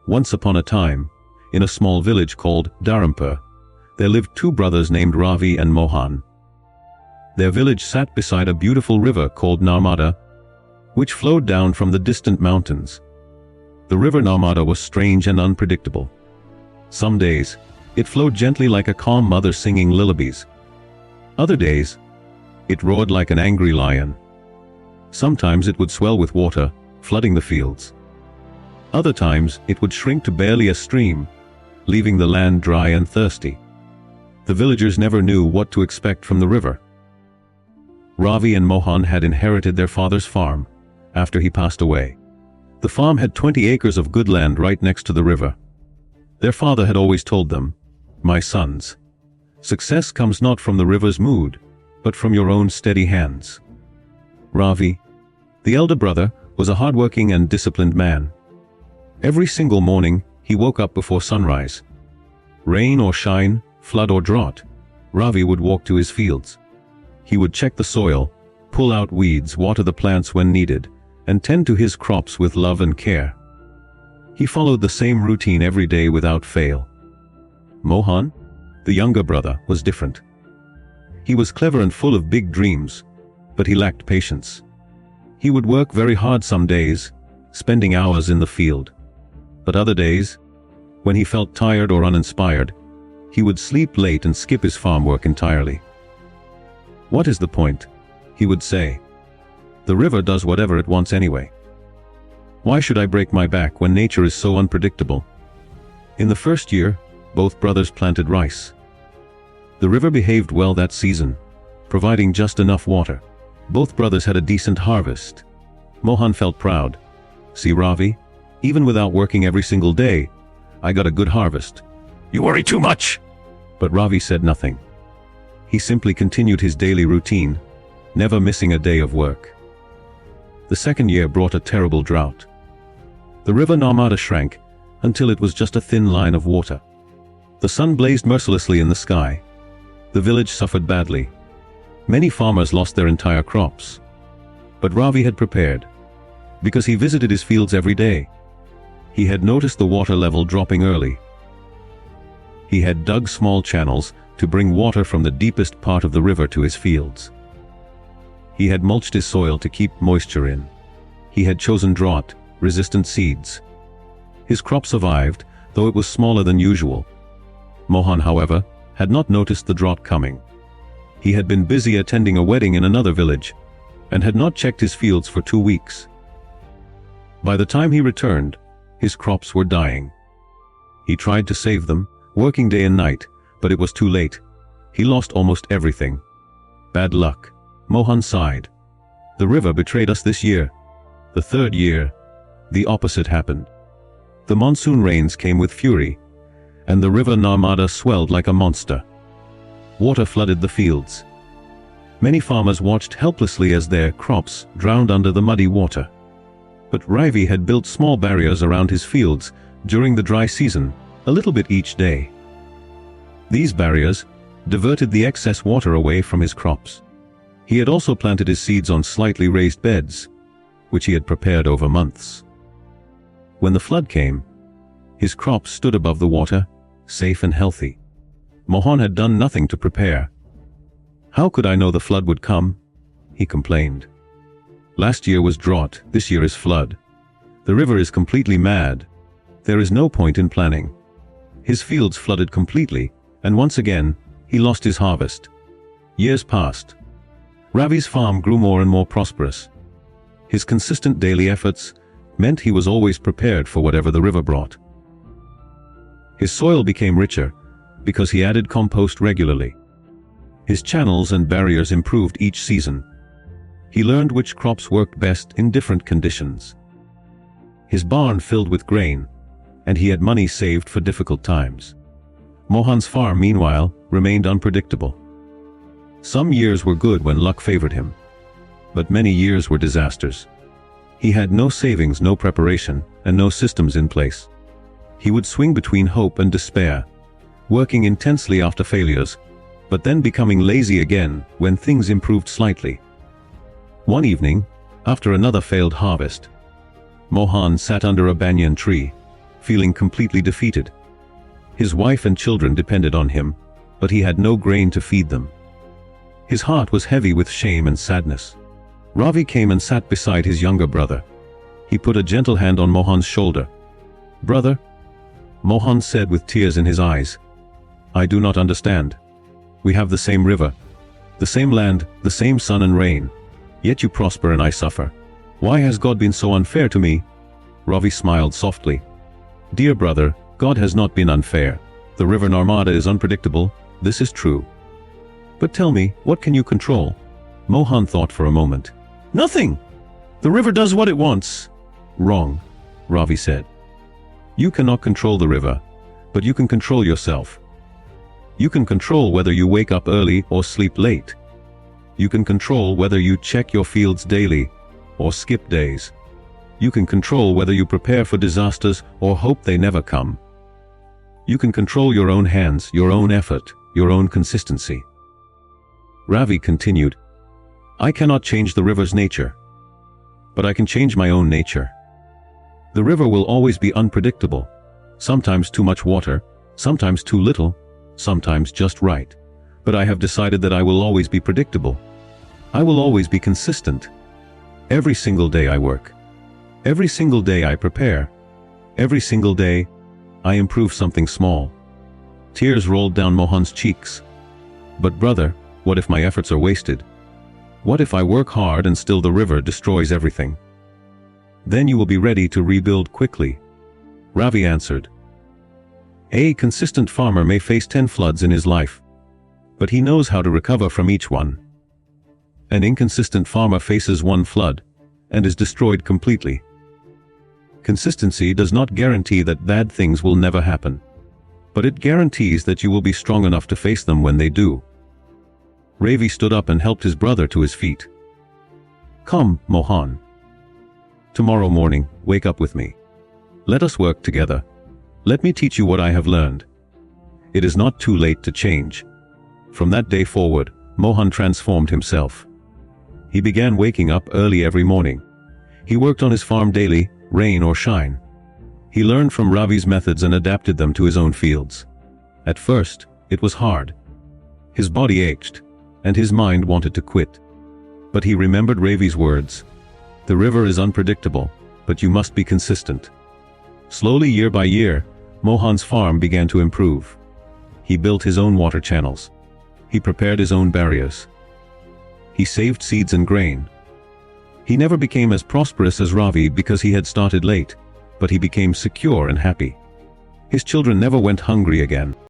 Once upon a time, in a small village called Dharampur, there lived two brothers named Ravi and Mohan. Their village sat beside a beautiful river called Narmada, which flowed down from the distant mountains. The river Narmada was strange and unpredictable. Some days, it flowed gently like a calm mother singing lullabies. Other days, it roared like an angry lion. Sometimes it would swell with water, flooding the fields. Other times, it would shrink to barely a stream, leaving the land dry and thirsty. The villagers never knew what to expect from the river. Ravi and Mohan had inherited their father's farm after he passed away. The farm had 20 acres of good land right next to the river. Their father had always told them, "My sons, success comes not from the river's mood, but from your own steady hands." Ravi, the elder brother, was a hardworking and disciplined man. Every single morning, he woke up before sunrise. Rain or shine, flood or drought, Ravi would walk to his fields. He would check the soil, pull out weeds, water the plants when needed, and tend to his crops with love and care. He followed the same routine every day without fail. Mohan, the younger brother, was different. He was clever and full of big dreams, but he lacked patience. He would work very hard some days, spending hours in the field. But other days, when he felt tired or uninspired, he would sleep late and skip his farm work entirely. "What is the point?" he would say. "The river does whatever it wants anyway. Why should I break my back when nature is so unpredictable?" In the first year, both brothers planted rice. The river behaved well that season, providing just enough water. Both brothers had a decent harvest. Mohan felt proud. "See, Ravi, even without working every single day, I got a good harvest." "You worry too much." But Ravi said nothing. He simply continued his daily routine, never missing a day of work. The second year brought a terrible drought. The river Narmada shrank until it was just a thin line of water. The sun blazed mercilessly in the sky. The village suffered badly. Many farmers lost their entire crops. But Ravi had prepared, because he visited his fields every day. He had noticed the water level dropping early. He had dug small channels to bring water from the deepest part of the river to his fields. He had mulched his soil to keep moisture in. He had chosen drought-resistant seeds. His crop survived, though it was smaller than usual. Mohan, however, had not noticed the drought coming. He had been busy attending a wedding in another village, and had not checked his fields for 2 weeks. By the time he returned, his crops were dying. He tried to save them, working day and night, but it was too late. He lost almost everything. "Bad luck," Mohan sighed. "The river betrayed us this year." The third year, the opposite happened. The monsoon rains came with fury, and the river Narmada swelled like a monster. Water flooded the fields. Many farmers watched helplessly as their crops drowned under the muddy water. But Ravi had built small barriers around his fields during the dry season, a little bit each day. These barriers diverted the excess water away from his crops. He had also planted his seeds on slightly raised beds, which he had prepared over months. When the flood came, his crops stood above the water, safe and healthy. Mohan had done nothing to prepare. "How could I know the flood would come?" he complained. "Last year was drought, this year is flood. The river is completely mad. There is no point in planning." His fields flooded completely, and once again, he lost his harvest. Years passed. Ravi's farm grew more and more prosperous. His consistent daily efforts meant he was always prepared for whatever the river brought. His soil became richer because he added compost regularly. His channels and barriers improved each season. He learned which crops worked best in different conditions. His barn filled with grain, and he had money saved for difficult times. Mohan's farm, meanwhile, remained unpredictable. Some years were good when luck favored him, but many years were disasters. He had no savings, no preparation, and no systems in place. He would swing between hope and despair, working intensely after failures, but then becoming lazy again when things improved slightly. One evening, after another failed harvest, Mohan sat under a banyan tree, feeling completely defeated. His wife and children depended on him, but he had no grain to feed them. His heart was heavy with shame and sadness. Ravi came and sat beside his younger brother. He put a gentle hand on Mohan's shoulder. "Brother," Mohan said with tears in his eyes, "I do not understand. We have the same river, the same land, the same sun and rain. Yet you prosper and I suffer. Why has God been so unfair to me?" Ravi smiled softly. "Dear brother, God has not been unfair. The river Narmada is unpredictable, this is true. But tell me, what can you control?" Mohan thought for a moment. "Nothing! The river does what it wants." "Wrong," Ravi said. "You cannot control the river, but you can control yourself. You can control whether you wake up early or sleep late. You can control whether you check your fields daily or skip days. You can control whether you prepare for disasters or hope they never come. You can control your own hands, your own effort, your own consistency." Ravi continued, "I cannot change the river's nature, but I can change my own nature. The river will always be unpredictable, sometimes too much water, sometimes too little, sometimes just right. But I have decided that I will always be predictable. I will always be consistent. Every single day I work. Every single day I prepare. Every single day I improve something small." Tears rolled down Mohan's cheeks. "But brother, what if my efforts are wasted? What if I work hard and still the river destroys everything?" "Then you will be ready to rebuild quickly," Ravi answered. "A consistent farmer may face 10 floods in his life, but he knows how to recover from each one. An inconsistent farmer faces one flood and is destroyed completely. Consistency does not guarantee that bad things will never happen, but it guarantees that you will be strong enough to face them when they do." Ravi stood up and helped his brother to his feet. "Come, Mohan. Tomorrow morning, wake up with me. Let us work together. Let me teach you what I have learned. It is not too late to change." From that day forward, Mohan transformed himself. He began waking up early every morning. He worked on his farm daily, rain or shine. He learned from Ravi's methods and adapted them to his own fields. At first, it was hard. His body ached, and his mind wanted to quit. But he remembered Ravi's words. "The river is unpredictable, but you must be consistent." Slowly, year by year, Mohan's farm began to improve. He built his own water channels. He prepared his own barriers. He saved seeds and grain. He never became as prosperous as Ravi because he had started late, but he became secure and happy. His children never went hungry again.